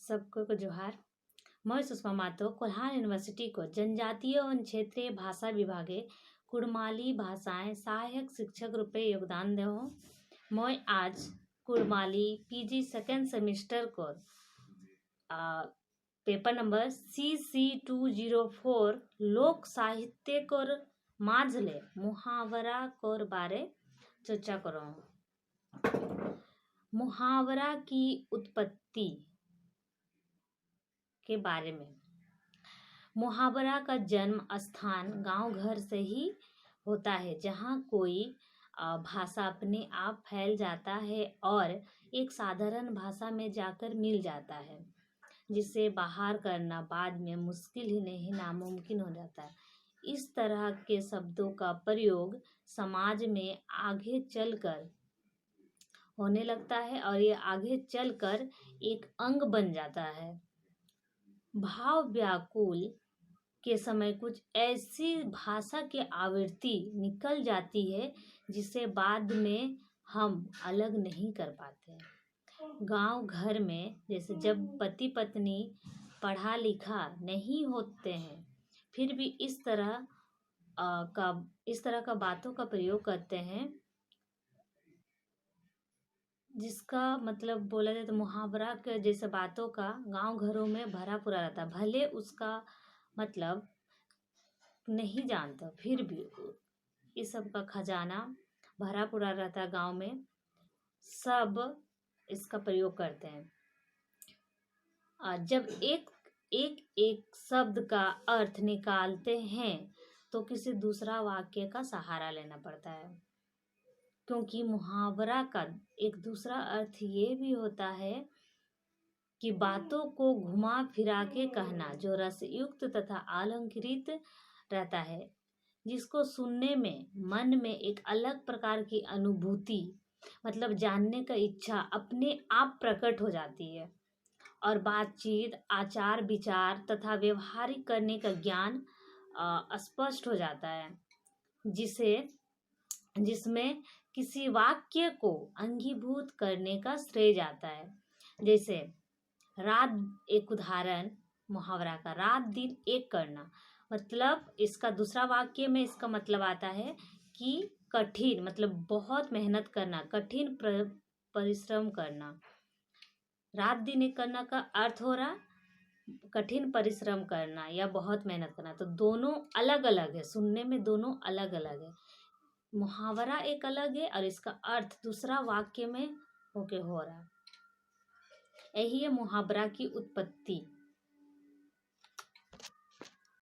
सबको को जोहार। मैं सुषमा मातो कोल्हान यूनिवर्सिटी को जनजातीय एवं क्षेत्रीय भाषा विभागे कुड़माली भाषाएं सहायक शिक्षक रूपे योगदान दे हूँ। मैं आज कुड़माली पीजी सेकेंड सेमिस्टर को पेपर नंबर CC204 लोक साहित्य कोर माझले मुहावरा कोर बारे चर्चा करो। मुहावरा की उत्पत्ति के बारे में। मुहावरा का जन्म स्थान गांव घर से ही होता है, जहां कोई भाषा अपने आप फैल जाता है और एक साधारण भाषा में जाकर मिल जाता है, जिसे बाहर करना बाद में मुश्किल ही नहीं नामुमकिन हो जाता है। इस तरह के शब्दों का प्रयोग समाज में आगे चलकर होने लगता है और ये आगे चलकर एक अंग बन जाता है। भाव व्याकुल के समय कुछ ऐसी भाषा की आवृत्ति निकल जाती है जिसे बाद में हम अलग नहीं कर पाते। गांव घर में जैसे जब पति पत्नी पढ़ा लिखा नहीं होते हैं, फिर भी इस तरह का बातों का प्रयोग करते हैं, जिसका मतलब बोला जाए तो मुहावरा के जैसे बातों का गांव घरों में भरा पूरा रहता है। भले उसका मतलब नहीं जानता, फिर भी इस सब का खजाना भरा पूरा रहता है। गांव में सब इसका प्रयोग करते हैं। जब एक शब्द का अर्थ निकालते हैं तो किसी दूसरा वाक्य का सहारा लेना पड़ता है, क्योंकि मुहावरा का एक दूसरा अर्थ ये भी होता है कि बातों को घुमा फिरा के कहना, जो रसयुक्त तथा अलंकृत रहता है, जिसको सुनने में मन में एक अलग प्रकार की अनुभूति मतलब जानने का इच्छा अपने आप प्रकट हो जाती है और बातचीत, आचार विचार तथा व्यवहारिक करने का ज्ञान स्पष्ट हो जाता है, जिसमें किसी वाक्य को अंगीभूत करने का श्रेय जाता है। जैसे एक उदाहरण मुहावरा का, रात दिन एक करना, मतलब इसका दूसरा वाक्य में इसका मतलब आता है कि कठिन मतलब बहुत मेहनत करना, कठिन परिश्रम करना। रात दिन एक करना का अर्थ हो रहा कठिन परिश्रम करना या बहुत मेहनत करना, तो दोनों अलग अलग है, सुनने में दोनों अलग अलग है। मुहावरा एक अलग है और इसका अर्थ दूसरा वाक्य में होके हो रहा है। यही है मुहावरा की उत्पत्ति।